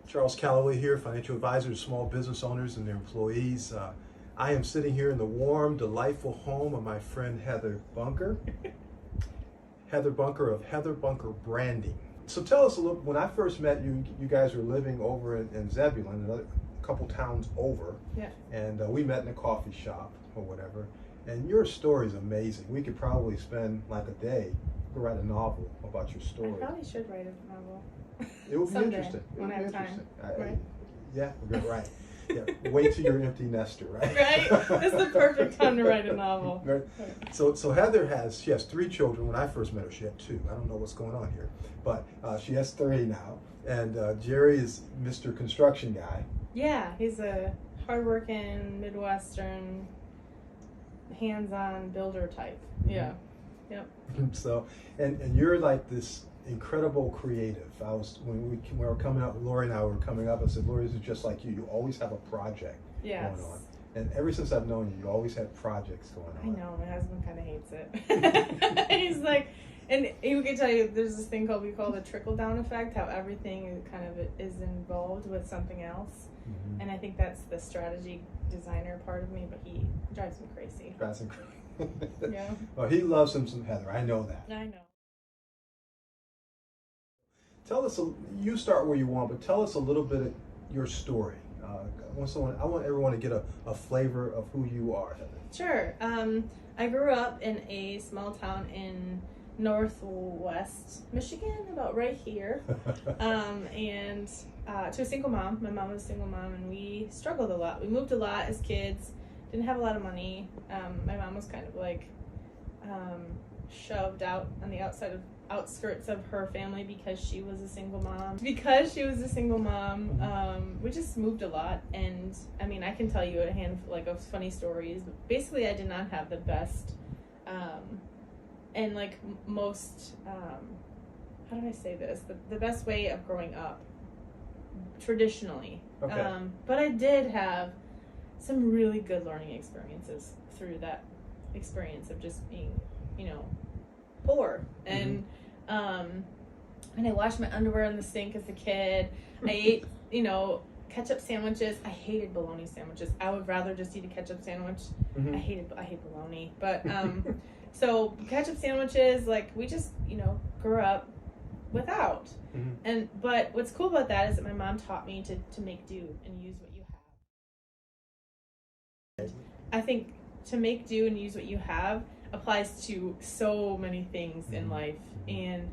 Charles Calloway here, financial advisor to small business owners and their employees. I am sitting here in the warm, delightful home of my friend Heather Bunker. Heather Bunker of Heather Bunker Branding. So tell us a little, when I first met you, you guys were living over in Zebulon, a couple towns over. Yeah. And we met in a coffee shop or whatever. And your story is amazing. We could probably spend like a day to write a novel about your story. I probably should write a novel. It would be Someday, interesting. when I have time. Right? Yeah, right. Yeah. Wait till you're an empty nester, right? Right? It's the perfect time to write a novel. Right. So Heather has 3 children. When I first met her, she had 2. I don't know what's going on here, but she has 3 now. And Jerry is Mr. Construction Guy. Yeah, he's a hardworking Midwestern, hands-on builder type. Yeah. Yep. So, and you're like this incredible creative. When we were coming up, Lori and I were coming up, I said, Lori, this is just like you. You always have a project going on. And ever since I've known you, you always have projects going on. I know, my husband kind of hates it. He's like, and he can tell you, there's this thing we call the trickle-down effect, how everything kind of is involved with something else. Mm-hmm. And I think that's the strategy designer part of me, but he drives me crazy. Drives him crazy. Yeah. Well, he loves him some Heather. I know that. I know. Tell us, you start where you want, but tell us a little bit of your story. I want everyone to get a flavor of who you are, Heather. Sure. I grew up in a small town in northwest Michigan, about right here, and to a single mom. My mom was a single mom, and we struggled a lot. We moved a lot as kids, didn't have a lot of money. My mom was kind of like shoved out on the outskirts of her family because she was a single mom. We just moved a lot, and I mean, I can tell you a handful of funny stories, but basically I did not have the best and like most how do I say this, the best way of growing up traditionally. Okay. But I did have some really good learning experiences through that experience of just being, poor. And and I washed my underwear in the sink as a kid. I ate, ketchup sandwiches. I hated bologna sandwiches. I would rather just eat a ketchup sandwich. Mm-hmm. I hate bologna. But so ketchup sandwiches, like, we just, grew up without. Mm-hmm. But what's cool about that is that my mom taught me to make do and use what you have. I think to make do and use what you have applies to so many things in life, and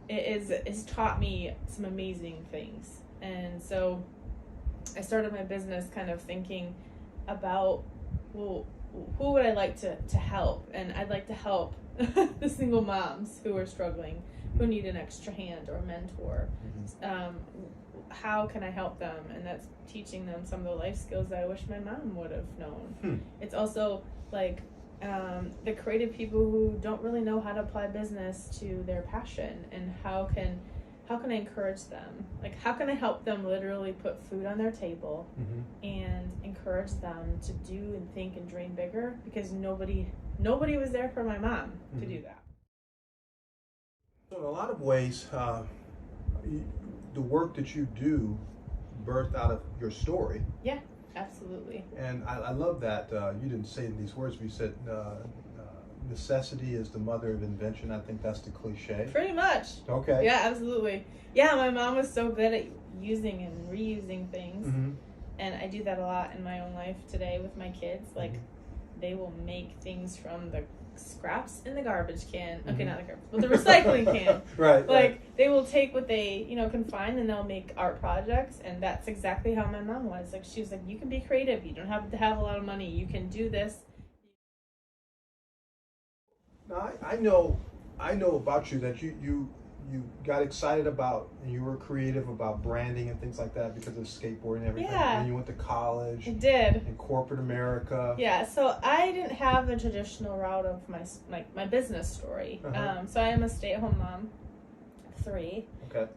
it's taught me some amazing things. And so I started my business kind of thinking about, well, who would I like to help? And I'd like to help the single moms who are struggling, who need an extra hand or a mentor. How can I help them? And that's teaching them some of the life skills that I wish my mom would have known. It's also like the creative people who don't really know how to apply business to their passion, and how can I encourage them? Like, how can I help them literally put food on their table and encourage them to do and think and dream bigger? Because nobody was there for my mom to do that. So in a lot of ways, the work that you do birthed out of your story. Yeah, absolutely. And I love that you didn't say it in these words, but you said necessity is the mother of invention. I think that's the cliche. Pretty much. Okay. Yeah, absolutely. Yeah, my mom was so good at using and reusing things. And I do that a lot in my own life today with my kids. Like, they will make things from the scraps in the garbage can. Okay, not the garbage, but the recycling can. Right. Like, they will take what they, can find, and they'll make art projects. And that's exactly how my mom was. Like, she was like, you can be creative. You don't have to have a lot of money. You can do this. Now, I know about you that you got excited about, and you were creative about branding and things like that because of skateboarding and everything. Yeah. And you went to college. I did. In corporate America. Yeah, so I didn't have the traditional route of my business story. So I am a stay-at-home mom, 3. Okay.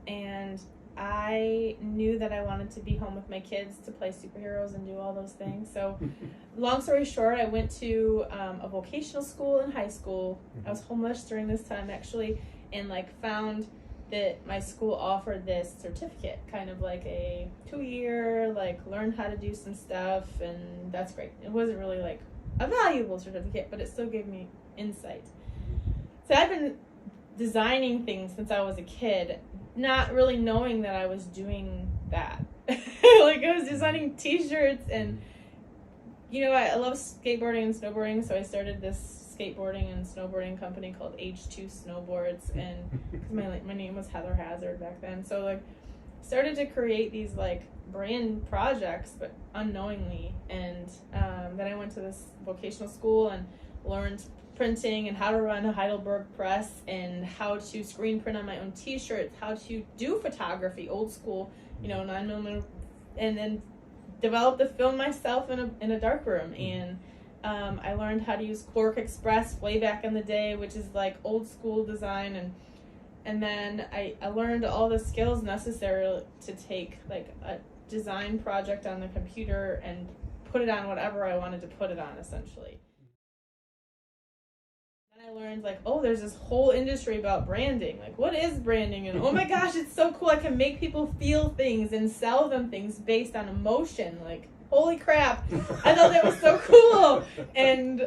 And I knew that I wanted to be home with my kids to play superheroes and do all those things. So long story short, I went to a vocational school in high school. I was homeless during this time, actually, and found that my school offered this certificate, kind of like a 2-year, like learn how to do some stuff, and that's great. It wasn't really like a valuable certificate, but it still gave me insight. So I've been designing things since I was a kid, not really knowing that I was doing that. Like I was designing t-shirts, and you know, I love skateboarding and snowboarding, so I started this skateboarding and snowboarding company called H2 Snowboards, and cause my name was Heather Hazard back then, so like started to create these like brand projects, but unknowingly. And then I went to this vocational school and learned printing and how to run a Heidelberg press and how to screen print on my own t-shirts, how to do photography, old school, you know, 9mm, and then developed the film myself in a darkroom. And I learned how to use Quark Express way back in the day, which is like old school design, and then I learned all the skills necessary to take like a design project on the computer and put it on whatever I wanted to put it on, essentially. Then I learned like, oh, there's this whole industry about branding. Like, what is branding? And oh my gosh, it's so cool. I can make people feel things and sell them things based on emotion. Like, holy crap. I thought that was so cool. And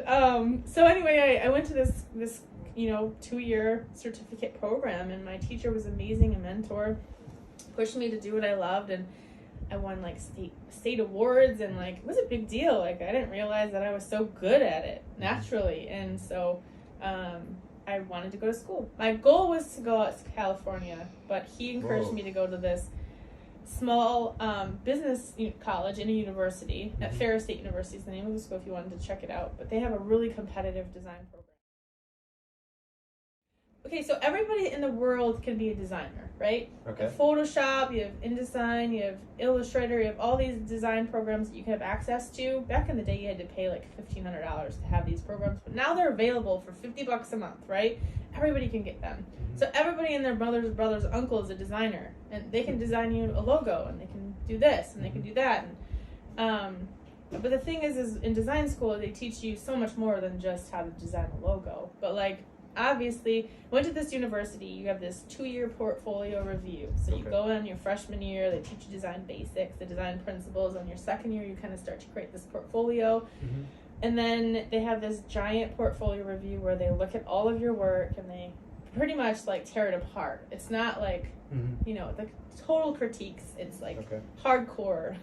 so anyway, I went to this you know, 2-year certificate program, and my teacher was amazing, a mentor, pushed me to do what I loved, and I won like state awards, and like it was a big deal. Like I didn't realize that I was so good at it naturally. And so I wanted to go to school. My goal was to go out to California, but he encouraged me to go to this small business college in a university at Ferris State University is the name of the school if you wanted to check it out. But they have a really competitive design program. Okay, so everybody in the world can be a designer, right? Okay. You have Photoshop, you have InDesign, you have Illustrator, you have all these design programs that you can have access to. Back in the day, you had to pay like $1,500 to have these programs, but now they're available for $50 a month, right? Everybody can get them. So everybody and their brother's uncle is a designer, and they can design you a logo, and they can do this, and they can do that. And but the thing is in design school, they teach you so much more than just how to design a logo. But like, obviously, went to this university, you have this 2-year portfolio review. So you go in your freshman year, they teach you design basics, the design principles. On your second year, you kind of start to create this portfolio. And then they have this giant portfolio review where they look at all of your work and they pretty much like tear it apart. It's not like, you know, the total critiques. It's like hardcore.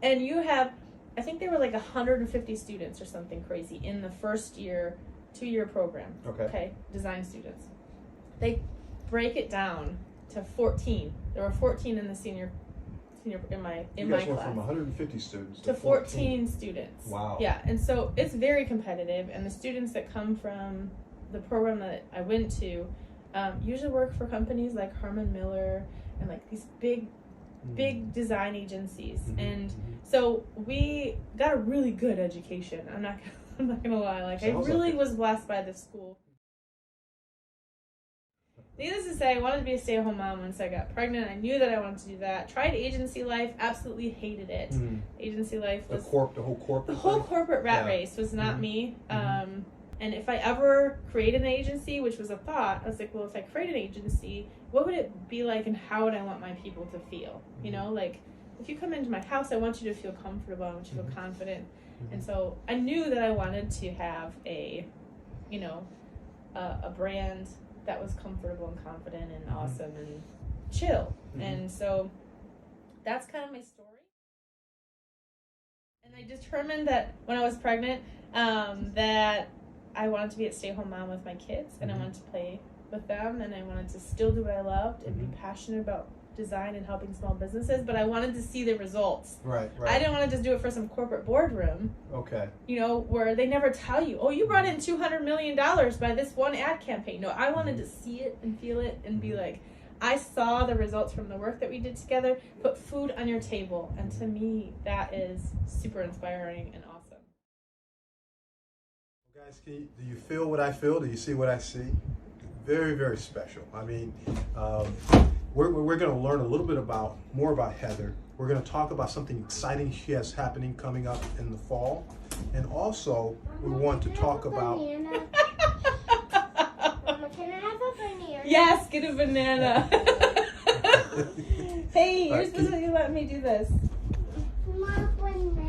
And you have, I think there were like 150 students or something crazy in the first year 2-year program. Okay, design students. They break it down to 14. There were 14 in the senior in my class. Went from 150 students to 14 students. Wow. Yeah, and so it's very competitive, and the students that come from the program that I went to usually work for companies like Herman Miller and like these big design agencies. And so we got a really good education. I'm not gonna lie. Like, I really was blessed by this school. Needless to say, I wanted to be a stay-at-home mom once I got pregnant. I knew that I wanted to do that. Tried agency life, absolutely hated it. Agency life was the whole corporate rat race was not me. And if I ever created an agency, which was a thought, I was like, well, if I create an agency, what would it be like, and how would I want my people to feel? You know, like, if you come into my house, I want you to feel comfortable. I want you to feel confident. And so I knew that I wanted to have a brand that was comfortable and confident and awesome and chill. And so that's kind of my story. And I determined that when I was pregnant, that I wanted to be a stay-at-home mom with my kids, and I wanted to play with them, and I wanted to still do what I loved and be passionate about design and helping small businesses, but I wanted to see the results. Right. I didn't want to just do it for some corporate boardroom. You know, where they never tell you, oh, you brought in $200 million by this one ad campaign. No, I wanted to see it and feel it and be like, I saw the results from the work that we did together, put food on your table. And to me, that is super inspiring and awesome. Guys, do you feel what I feel? Do you see what I see? Very, very special. I mean, we're going to learn a little bit more about Heather. We're going to talk about something exciting she has happening coming up in the fall. And also, we want to talk about... Mama, can I have a banana? Yes, get a banana. Hey, you're Alright, supposed to let me do this. My banana.